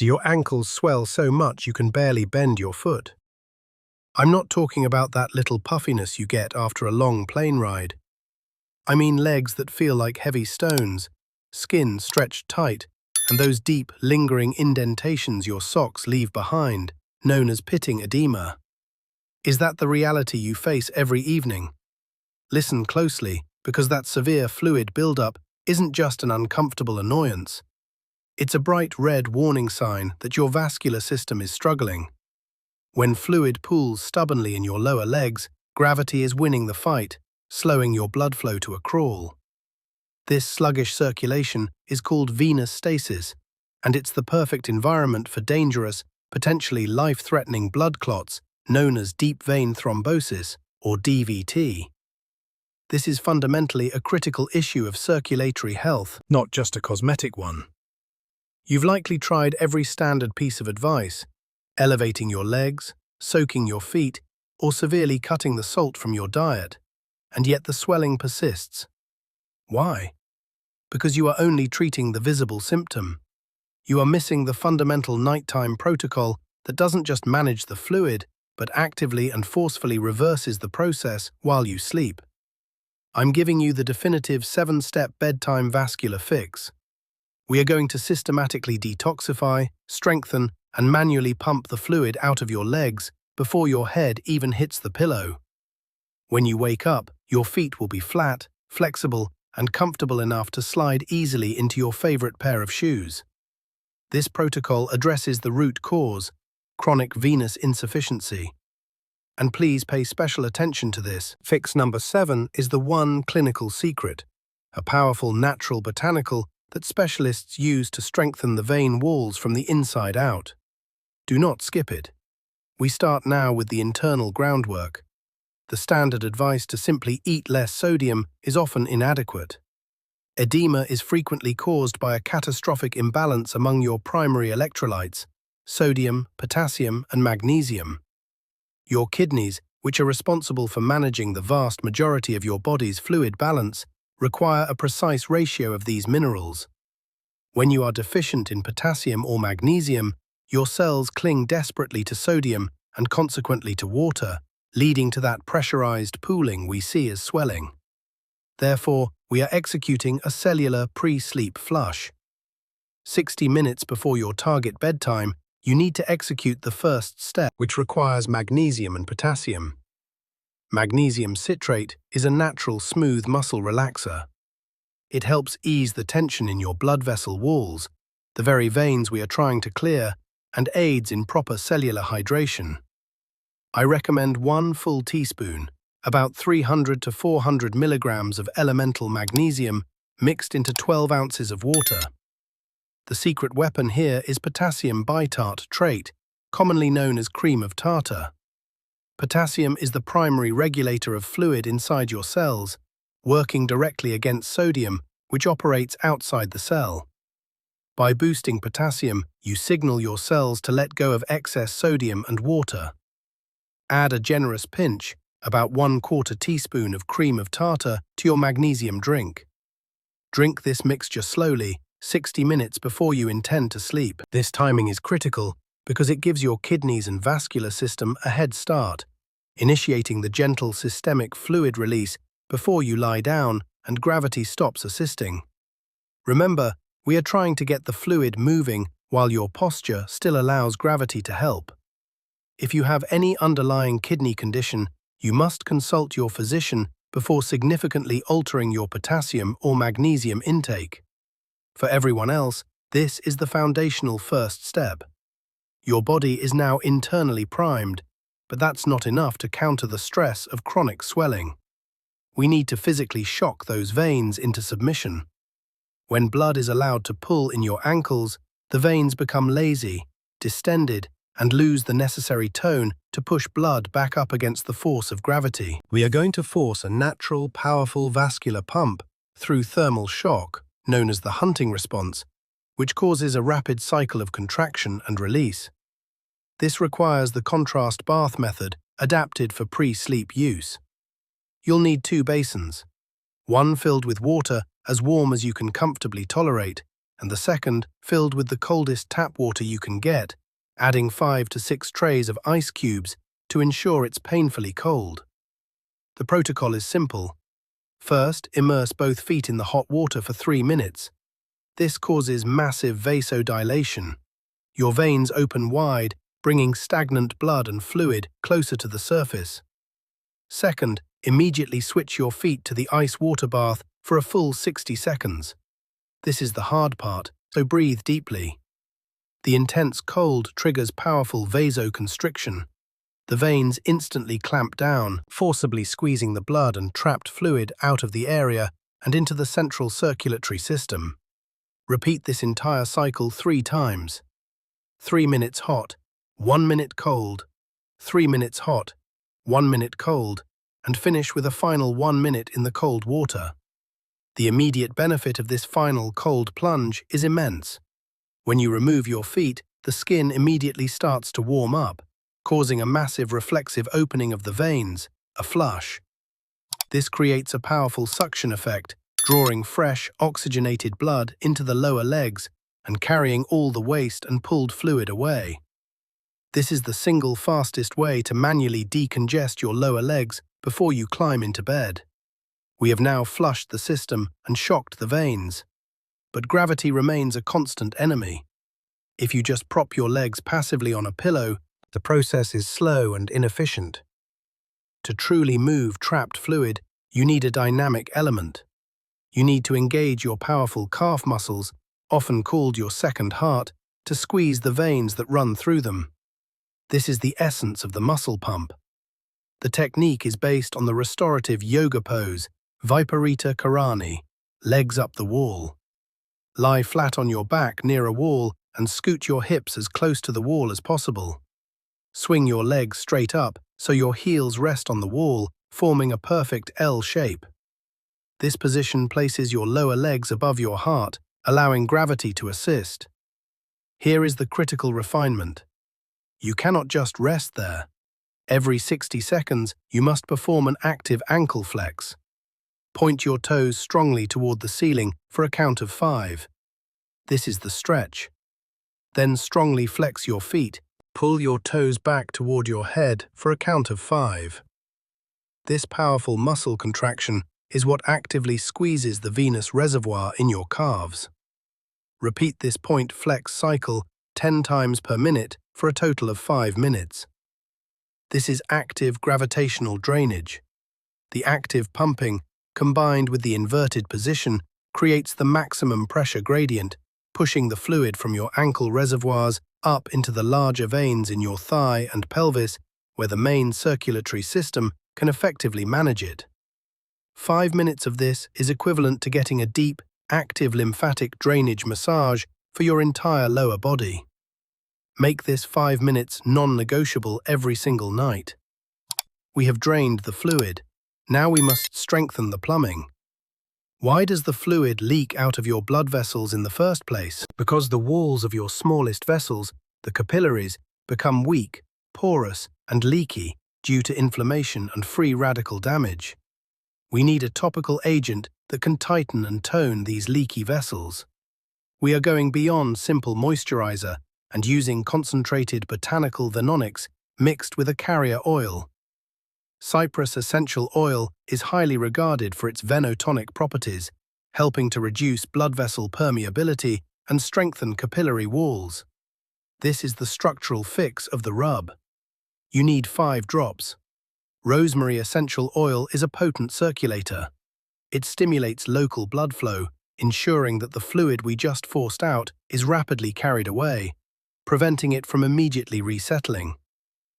Do your ankles swell so much you can barely bend your foot? I'm not talking about that little puffiness you get after a long plane ride. I mean legs that feel like heavy stones, skin stretched tight, and those deep, lingering indentations your socks leave behind, known as pitting edema. Is that the reality you face every evening? Listen closely, because that severe fluid buildup isn't just an uncomfortable annoyance. It's a bright red warning sign that your vascular system is struggling. When fluid pools stubbornly in your lower legs, gravity is winning the fight, slowing your blood flow to a crawl. This sluggish circulation is called venous stasis, and it's the perfect environment for dangerous, potentially life-threatening blood clots known as deep vein thrombosis, or DVT. This is fundamentally a critical issue of circulatory health, not just a cosmetic one. You've likely tried every standard piece of advice, elevating your legs, soaking your feet, or severely cutting the salt from your diet, and yet the swelling persists. Why? Because you are only treating the visible symptom. You are missing the fundamental nighttime protocol that doesn't just manage the fluid, but actively and forcefully reverses the process while you sleep. I'm giving you the definitive 7-step bedtime vascular fix. We are going to systematically detoxify, strengthen, and manually pump the fluid out of your legs before your head even hits the pillow. When you wake up, your feet will be flat, flexible, and comfortable enough to slide easily into your favorite pair of shoes. This protocol addresses the root cause, chronic venous insufficiency. And please pay special attention to this. Fix number 7 is the one clinical secret, a powerful natural botanical that specialists use to strengthen the vein walls from the inside out. Do not skip it. We start now with the internal groundwork. The standard advice to simply eat less sodium is often inadequate. Edema is frequently caused by a catastrophic imbalance among your primary electrolytes, sodium, potassium, and magnesium. Your kidneys, which are responsible for managing the vast majority of your body's fluid balance, require a precise ratio of these minerals. When you are deficient in potassium or magnesium, your cells cling desperately to sodium and consequently to water, leading to that pressurized pooling we see as swelling. Therefore, we are executing a cellular pre-sleep flush. 60 minutes before your target bedtime, you need to execute the first step, which requires magnesium and potassium. Magnesium citrate is a natural smooth muscle relaxer. It helps ease the tension in your blood vessel walls, the very veins we are trying to clear, and aids in proper cellular hydration. I recommend 1 full teaspoon, about 300 to 400 milligrams of elemental magnesium mixed into 12 ounces of water. The secret weapon here is potassium bitartrate, commonly known as cream of tartar. Potassium is the primary regulator of fluid inside your cells, working directly against sodium, which operates outside the cell. By boosting potassium, you signal your cells to let go of excess sodium and water. Add a generous pinch, about 1/4 teaspoon of cream of tartar, to your magnesium drink. Drink this mixture slowly, 60 minutes before you intend to sleep. This timing is critical because it gives your kidneys and vascular system a head start, initiating the gentle systemic fluid release before you lie down and gravity stops assisting. Remember, we are trying to get the fluid moving while your posture still allows gravity to help. If you have any underlying kidney condition, you must consult your physician before significantly altering your potassium or magnesium intake. For everyone else, this is the foundational first step. Your body is now internally primed, but that's not enough to counter the stress of chronic swelling. We need to physically shock those veins into submission. When blood is allowed to pull in your ankles, the veins become lazy, distended, and lose the necessary tone to push blood back up against the force of gravity. We are going to force a natural, powerful vascular pump through thermal shock, known as the hunting response, which causes a rapid cycle of contraction and release. This requires the contrast bath method adapted for pre-sleep use. You'll need 2 basins, one filled with water as warm as you can comfortably tolerate, and the second filled with the coldest tap water you can get, adding 5 to 6 trays of ice cubes to ensure it's painfully cold. The protocol is simple. First, immerse both feet in the hot water for 3 minutes. This causes massive vasodilation. Your veins open wide, bringing stagnant blood and fluid closer to the surface. Second, immediately switch your feet to the ice water bath for a full 60 seconds. This is the hard part, so breathe deeply. The intense cold triggers powerful vasoconstriction. The veins instantly clamp down, forcibly squeezing the blood and trapped fluid out of the area and into the central circulatory system. Repeat this entire cycle 3 times. 3 minutes hot, 1 minute cold, 3 minutes hot, 1 minute cold, and finish with a final 1 minute in the cold water. The immediate benefit of this final cold plunge is immense. When you remove your feet, the skin immediately starts to warm up, causing a massive reflexive opening of the veins, a flush. This creates a powerful suction effect, drawing fresh, oxygenated blood into the lower legs and carrying all the waste and pulled fluid away. This is the single fastest way to manually decongest your lower legs before you climb into bed. We have now flushed the system and shocked the veins. But gravity remains a constant enemy. If you just prop your legs passively on a pillow, the process is slow and inefficient. To truly move trapped fluid, you need a dynamic element. You need to engage your powerful calf muscles, often called your second heart, to squeeze the veins that run through them. This is the essence of the muscle pump. The technique is based on the restorative yoga pose, Viparita Karani, legs up the wall. Lie flat on your back near a wall and scoot your hips as close to the wall as possible. Swing your legs straight up so your heels rest on the wall, forming a perfect L shape. This position places your lower legs above your heart, allowing gravity to assist. Here is the critical refinement. You cannot just rest there. Every 60 seconds, you must perform an active ankle flex. Point your toes strongly toward the ceiling for a count of 5. This is the stretch. Then strongly flex your feet. Pull your toes back toward your head for a count of 5. This powerful muscle contraction is what actively squeezes the venous reservoir in your calves. Repeat this point flex cycle 10 times per minute for a total of 5 minutes. This is active gravitational drainage. The active pumping, combined with the inverted position, creates the maximum pressure gradient, pushing the fluid from your ankle reservoirs up into the larger veins in your thigh and pelvis, where the main circulatory system can effectively manage it. 5 minutes of this is equivalent to getting a deep, active lymphatic drainage massage for your entire lower body. Make this 5 minutes non-negotiable every single night. We have drained the fluid. Now we must strengthen the plumbing. Why does the fluid leak out of your blood vessels in the first place? Because the walls of your smallest vessels, the capillaries, become weak, porous, and leaky due to inflammation and free radical damage. We need a topical agent that can tighten and tone these leaky vessels. We are going beyond simple moisturizer and using concentrated botanical venonics mixed with a carrier oil. Cypress essential oil is highly regarded for its venotonic properties, helping to reduce blood vessel permeability and strengthen capillary walls. This is the structural fix of the rub. You need 5 drops. Rosemary essential oil is a potent circulator. It stimulates local blood flow, ensuring that the fluid we just forced out is rapidly carried away, preventing it from immediately resettling.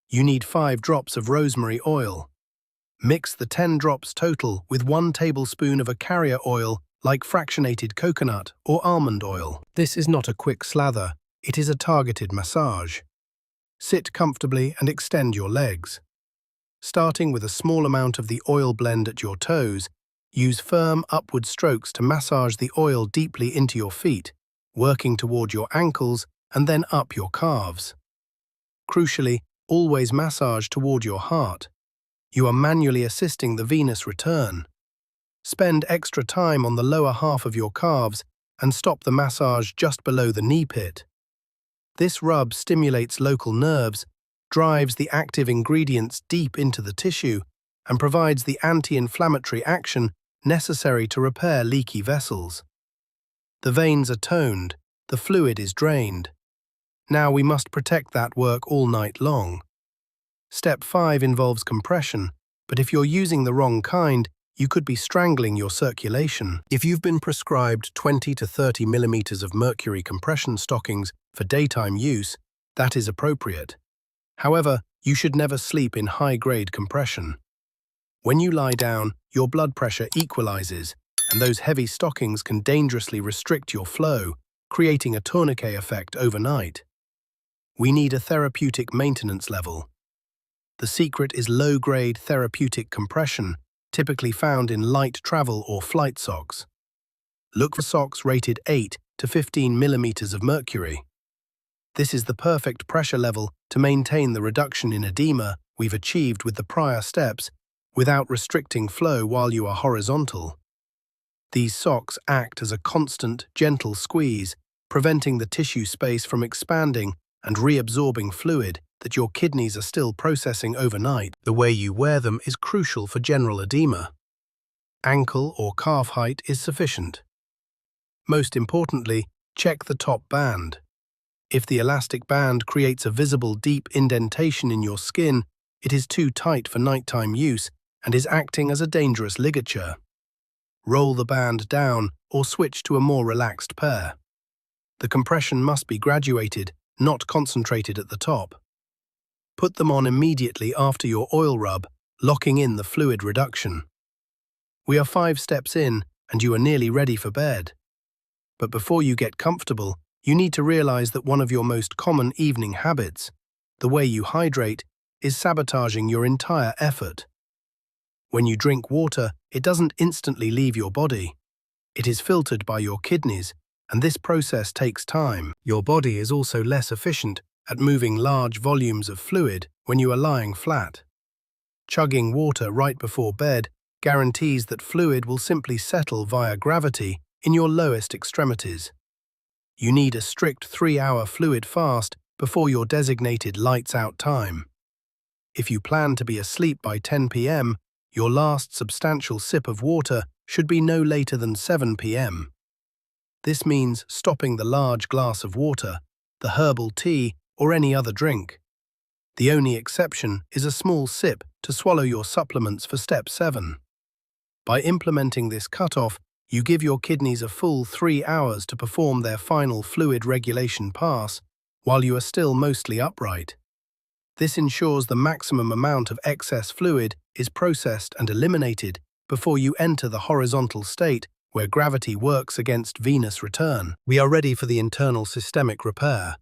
You need 5 drops of rosemary oil. Mix the 10 drops total with 1 tablespoon of a carrier oil like fractionated coconut or almond oil. This is not a quick slather, it is a targeted massage. Sit comfortably and extend your legs. Starting with a small amount of the oil blend at your toes, use firm upward strokes to massage the oil deeply into your feet, working toward your ankles and then up your calves. Crucially, always massage toward your heart. You are manually assisting the venous return. Spend extra time on the lower half of your calves and stop the massage just below the knee pit. This rub stimulates local nerves, drives the active ingredients deep into the tissue, and provides the anti-inflammatory action necessary to repair leaky vessels. The veins are toned, the fluid is drained. Now we must protect that work all night long. Step 5 involves compression, but if you're using the wrong kind, you could be strangling your circulation. If you've been prescribed 20 to 30 millimeters of mercury compression stockings for daytime use, that is appropriate. However, you should never sleep in high-grade compression. When you lie down, your blood pressure equalizes, and those heavy stockings can dangerously restrict your flow, creating a tourniquet effect overnight. We need a therapeutic maintenance level. The secret is low-grade therapeutic compression, typically found in light travel or flight socks. Look for socks rated 8 to 15 millimeters of mercury. This is the perfect pressure level to maintain the reduction in edema we've achieved with the prior steps without restricting flow while you are horizontal. These socks act as a constant, gentle squeeze, preventing the tissue space from expanding and reabsorbing fluid that your kidneys are still processing overnight. The way you wear them is crucial for general edema. Ankle or calf height is sufficient. Most importantly, check the top band. If the elastic band creates a visible deep indentation in your skin, it is too tight for nighttime use and is acting as a dangerous ligature. Roll the band down or switch to a more relaxed pair. The compression must be graduated, not concentrated at the top. Put them on immediately after your oil rub, locking in the fluid reduction. We are 5 steps in, and you are nearly ready for bed. But before you get comfortable, you need to realize that one of your most common evening habits, the way you hydrate, is sabotaging your entire effort. When you drink water, it doesn't instantly leave your body. It is filtered by your kidneys, and this process takes time. Your body is also less efficient at moving large volumes of fluid when you are lying flat. Chugging water right before bed guarantees that fluid will simply settle via gravity in your lowest extremities. You need a strict 3-hour fluid fast before your designated lights-out time. If you plan to be asleep by 10 p.m., your last substantial sip of water should be no later than 7 p.m. This means stopping the large glass of water, the herbal tea, or any other drink. The only exception is a small sip to swallow your supplements for step 7. By implementing this cutoff, you give your kidneys a full 3 hours to perform their final fluid regulation pass while you are still mostly upright. This ensures the maximum amount of excess fluid is processed and eliminated before you enter the horizontal state where gravity works against venous return. We are ready for the internal systemic repair.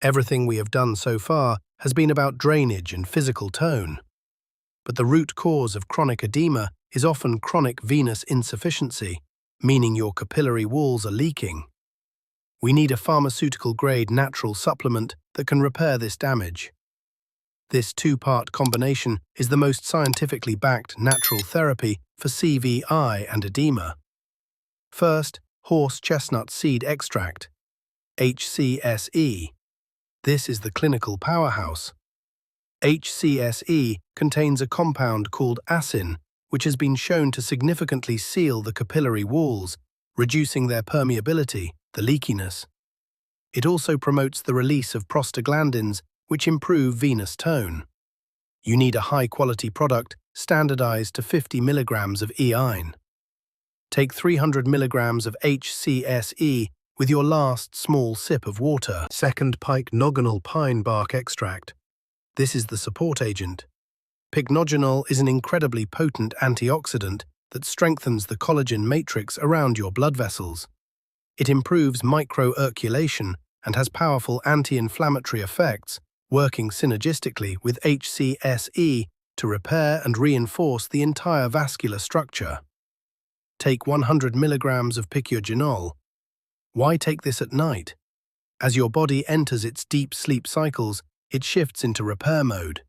Everything we have done so far has been about drainage and physical tone. But the root cause of chronic edema is often chronic venous insufficiency, meaning your capillary walls are leaking. We need a pharmaceutical-grade natural supplement that can repair this damage. This 2-part combination is the most scientifically backed natural therapy for CVI and edema. First, horse chestnut seed extract, HCSE. This is the clinical powerhouse. HCSE contains a compound called acin, which has been shown to significantly seal the capillary walls, reducing their permeability, the leakiness. It also promotes the release of prostaglandins, which improve venous tone. You need a high-quality product standardized to 50 milligrams of eine. Take 300 milligrams of HCSE with your last small sip of water. Second, pycnogenol pine bark extract. This is the support agent. Pycnogenol is an incredibly potent antioxidant that strengthens the collagen matrix around your blood vessels. It improves microirculation and has powerful anti-inflammatory effects, working synergistically with HCSE to repair and reinforce the entire vascular structure. Take 100 milligrams of pycnogenol. Why take this at night? As your body enters its deep sleep cycles, it shifts into repair mode.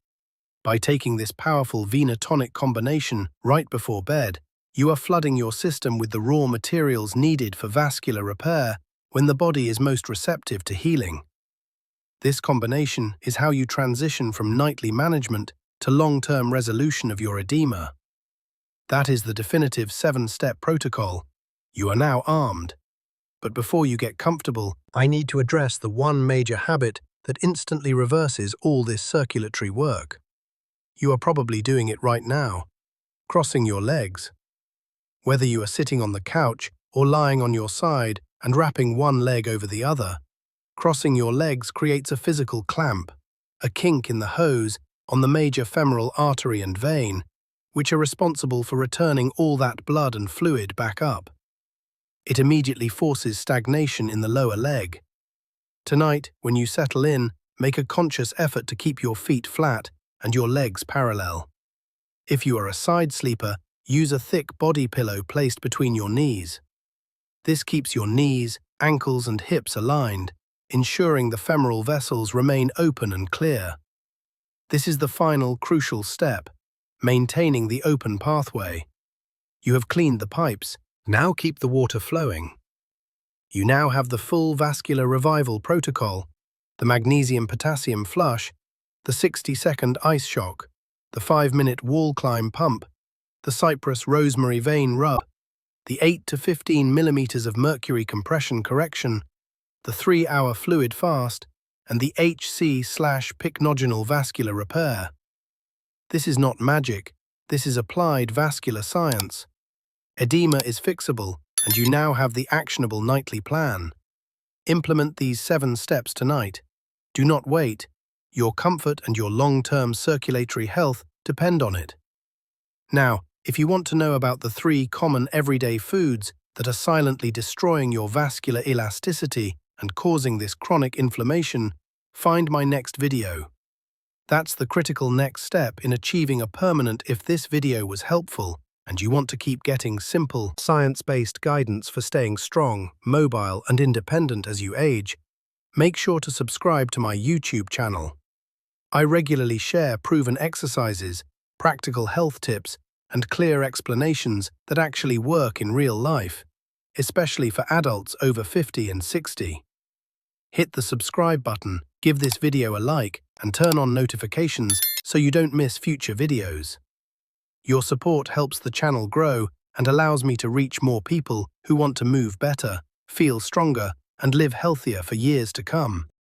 By taking this powerful venotonic combination right before bed, You are flooding your system with the raw materials needed for vascular repair when the body is most receptive to healing. This combination is how you transition from nightly management to long-term resolution of your edema. That is the definitive 7-step protocol. You are now armed. But before you get comfortable, I need to address the one major habit that instantly reverses all this circulatory work. You are probably doing it right now, crossing your legs. Whether you are sitting on the couch or lying on your side and wrapping one leg over the other, crossing your legs creates a physical clamp, a kink in the hose on the major femoral artery and vein, which are responsible for returning all that blood and fluid back up. It immediately forces stagnation in the lower leg. Tonight, when you settle in, make a conscious effort to keep your feet flat and your legs parallel. If you are a side sleeper, use a thick body pillow placed between your knees. This keeps your knees, ankles and hips aligned, ensuring the femoral vessels remain open and clear. This is the final crucial step, maintaining the open pathway. You have cleaned the pipes, now keep the water flowing. You now have the full vascular revival protocol, the magnesium-potassium flush, the 60-second ice shock, the 5-minute wall climb pump, the cypress rosemary vein rub, the 8 to 15 millimeters of mercury compression correction, the 3-hour fluid fast, and the HC/pycnogenal vascular repair. This is not magic, this is applied vascular science. Edema is fixable, and you now have the actionable nightly plan. Implement these 7 steps tonight. Do not wait. Your comfort and your long-term circulatory health depend on it. Now, if you want to know about the 3 common everyday foods that are silently destroying your vascular elasticity and causing this chronic inflammation, find my next video. That's the critical next step in achieving a permanent. If this video was helpful, and you want to keep getting simple, science-based guidance for staying strong, mobile, and independent as you age, make sure to subscribe to my YouTube channel. I regularly share proven exercises, practical health tips, and clear explanations that actually work in real life, especially for adults over 50 and 60. Hit the subscribe button, give this video a like, and turn on notifications so you don't miss future videos. Your support helps the channel grow and allows me to reach more people who want to move better, feel stronger, and live healthier for years to come.